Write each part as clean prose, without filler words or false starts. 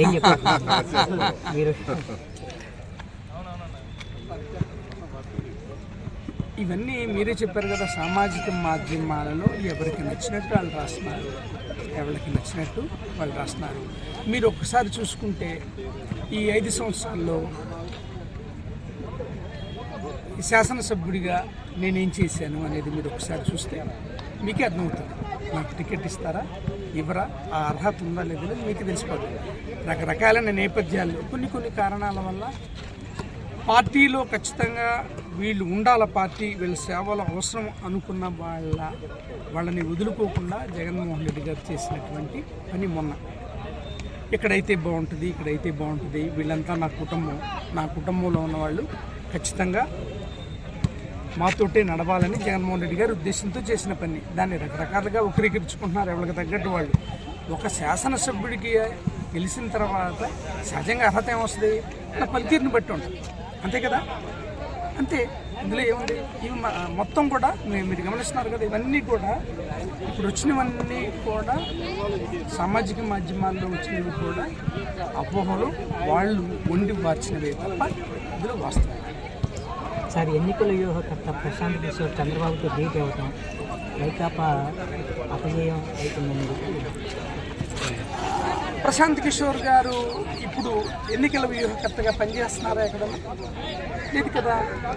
ఏం చెప్పారు మీరు? ఇవన్నీ మీరే చెప్పారు కదా, సామాజిక మాధ్యమాలలో ఎవరికి నచ్చినట్టు వాళ్ళు రాస్తున్నారు, ఎవరికి నచ్చినట్టు వాళ్ళు రాస్తున్నారు. మీరు ఒక్కసారి చూసుకుంటే ఈ 5 సంవత్సరాల్లో ఈ శాసనసభ్యుడిగా నేనేం చేశాను అనేది మీరు ఒకసారి చూస్తే మీకే అర్థమవుతుంది. నాకు టికెట్ ఇస్తారా ఇవ్వరా, ఆ అర్హత ఉందా లేదా మీకు తెలిసిపోతుంది. రకరకాలైన నేపథ్యాల్లో కొన్ని కారణాల వల్ల పార్టీలో ఖచ్చితంగా వీళ్ళు ఉండాల, పార్టీ వీళ్ళ సేవలు అవసరం అనుకున్న వాళ్ళని వదులుకోకుండా జగన్మోహన్ రెడ్డి గారు చేసినటువంటి పని మొన్న ఇక్కడైతే బాగుంటుంది, వీళ్ళంతా నా కుటుంబంలో ఉన్నవాళ్ళు ఖచ్చితంగా మాతోటే నడవాలని జగన్మోహన్ రెడ్డి గారు ఉద్దేశంతో చేసిన పని. దాన్ని రకరకాలుగా వక్రీకరించుకుంటున్నారు ఎవరికి తగ్గట్టు వాళ్ళు. ఒక శాసనసభ్యుడికి గెలిచిన తర్వాత సహజంగా అర్హత ఏమొస్తుంది, అలా పనితీరుని బట్టి ఉంటుంది, అంతే కదా. అంతే, ఇందులో ఏముంది? ఇవి మొత్తం కూడా మీరు గమనిస్తున్నారు కదా, ఇవన్నీ కూడా ఇప్పుడు వచ్చినవన్నీ కూడా సామాజిక మాధ్యమాల్లో వచ్చినవి కూడా అపోహలు, వాళ్ళు వండి మార్చినవే తప్ప ఇందులో వాస్తవం. సార్, ఎన్నికల వ్యూహకర్త ప్రశాంత్ కిషోర్ చంద్రబాబుతో భేటీ అవుతాం, వైకాపా అపజయం అవుతుందని. ప్రశాంత్ కిషోర్ గారు ఇప్పుడు ఎన్నికల వ్యూహకర్తగా పనిచేస్తున్నారా? ఎక్కడ లేదు కదా.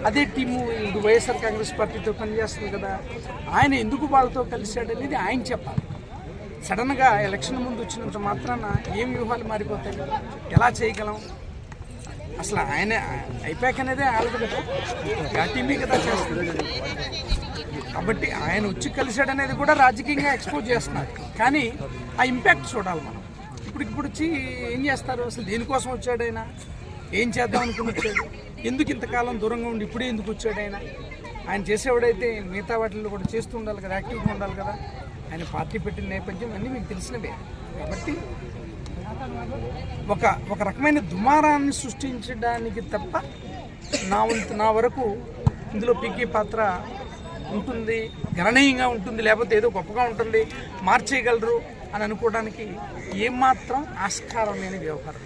అదే టీము ఇప్పుడు వైఎస్ఆర్ కాంగ్రెస్ పార్టీతో పనిచేస్తుంది కదా. ఆయన ఎందుకు వాళ్ళతో కలిశాడనేది ఆయన చెప్పాలి. సడన్గా ఎలక్షన్ ముందు వచ్చినంత మాత్రాన ఏం వ్యూహాలు మారిపోతాయి, ఎలా చేయగలం? అసలు ఆయన అయిపోయాక అనేది ఆడదు కదా, ఆ టీమీ కదా చేస్తుంది. కాబట్టి ఆయన వచ్చి కలిశాడనేది కూడా రాజకీయంగా ఎక్స్పోజ్ చేస్తున్నారు, కానీ ఆ ఇంపాక్ట్ చూడాలి మనం. ఇప్పుడు వచ్చి ఏం చేస్తారు, అసలు దేనికోసం వచ్చాడు ఆయన, ఏం చేద్దాం అనుకుని వచ్చాడు, ఎందుకు ఇంతకాలం దూరంగా ఉండి ఇప్పుడే ఎందుకు వచ్చాడు ఆయన చేసేవాడైతే మిగతా వాటిల్లో కూడా చేస్తూ ఉండాలి కదా, యాక్టివ్గా ఉండాలి కదా. ఆయన పార్టీ పెట్టిన నేపథ్యం అన్నీ మీకు తెలిసినవే. కాబట్టి ఒక రకమైన దుమారాన్ని సృష్టించడానికి తప్ప నా వరకు ఇందులో పీకే పాత్ర ఉంటుంది, గణనీయంగా ఉంటుంది, లేకపోతే ఏదో గొప్పగా ఉంటుంది, మార్చేయగలరు అని అనుకోవడానికి ఏమాత్రం ఆస్కారం లేని వ్యవహారం.